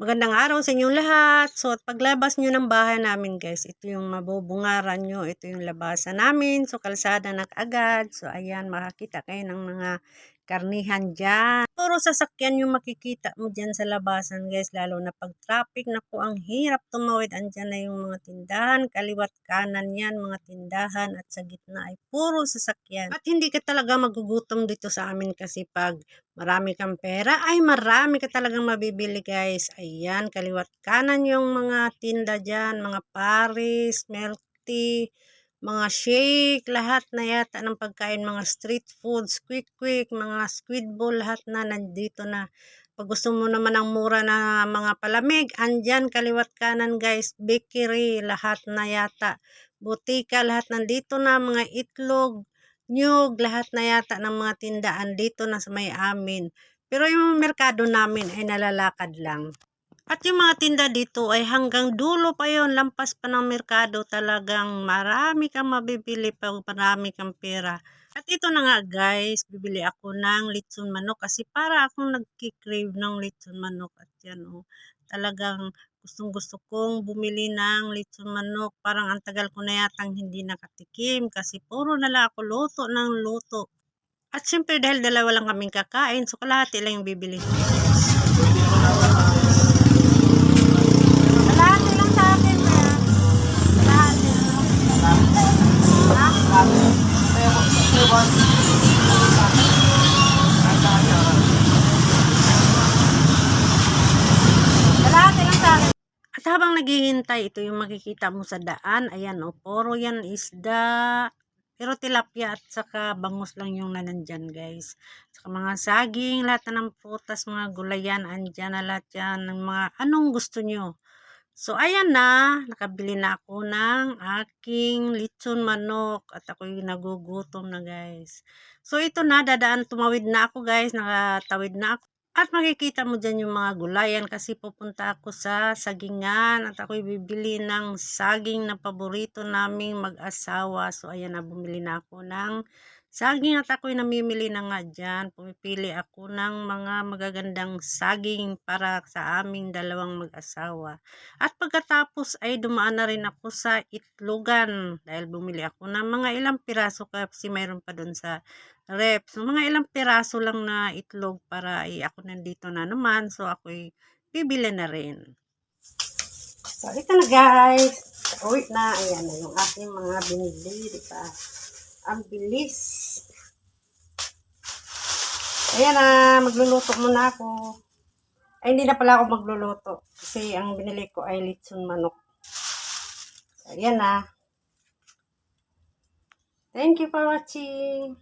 Magandang araw sa inyong lahat. So, at paglabas nyo ng bahay namin guys, ito yung mabubungaran nyo. Ito yung labasan namin. So, kalsada na kaagad. So, ayan, makakita kayo ng mga karnihan dyan. Puro sasakyan yung makikita mo dyan sa labasan guys. Lalo na pag traffic, naku, ang hirap tumawid. Andyan na yung mga tindahan. Kaliwat kanan yan, mga tindahan. At sa gitna ay puro sasakyan. At hindi ka talaga magugutom dito sa amin kasi pag marami kang pera, ay marami ka talagang mabibili guys. Ayan, kaliwat kanan yung mga tinda dyan, mga Paris, milk tea, mga shake, lahat na yata ng pagkain, mga street foods, quick, mga squid ball, lahat na nandito na. Pag gusto mo naman ng mura na mga palamig, andyan kaliwat kanan guys, bakery, lahat na yata. Butika, lahat nandito na, mga itlog, nyug, lahat na yata ng mga tindaan dito na sa may amin. Pero yung merkado namin ay nalalakad lang. At yung mga tinda dito ay hanggang dulo pa yon, lampas pa ng merkado, talagang marami kang mabibili pag marami kang pera. At ito na nga guys, bibili ako ng lechon manok kasi para akong nagki-crave ng lechon manok. At yan oh, talagang gustong-gusto kong bumili ng lechon manok. Parang ang tagal ko na yatang hindi nakatikim kasi puro na lang ako luto ng luto. At syempre dahil dalawa lang kaming kakain, so kalahati lang yung bibili. Kalahati lang sa akin, kaya kalahati lang. Kalahati lang sa akin. At habang naghihintay, ito yung makikita mo sa daan. Ayan o, puro yan isda. Pero tilapia at saka bangus lang yung nanandyan guys. Saka mga saging, lahat na ng prutas, mga gulayan, andyan na lahat yan. Ng mga anong gusto nyo. So ayan na, nakabili na ako ng aking lechon manok. At ako'y nagugutom na guys. So ito na, dadaan, tumawid na ako guys. Nakatawid na ako. At makikita mo dyan yung mga gulayan kasi pupunta ako sa sagingan at ako'y bibili ng saging na paborito naming mag-asawa. So ayan na, bumili na ako ng saging at ako'y namimili na nga dyan. Pumipili ako ng mga magagandang saging para sa aming dalawang mag-asawa. At pagkatapos ay dumaan na rin ako sa itlogan dahil bumili ako ng mga ilang piraso kasi mayroon pa doon sa rep. So, mga ilang piraso lang na itlog para ako nandito na naman. So, ako'y bibili na rin. So, ito na guys. Uwi na. Ayan na yung aking mga binili. Diba? Ang bilis. Ayan na. Magluluto muna ako. Ay, hindi na pala ako magluluto. Kasi ang binili ko ay lechon manok. So, ayan na. Thank you for watching.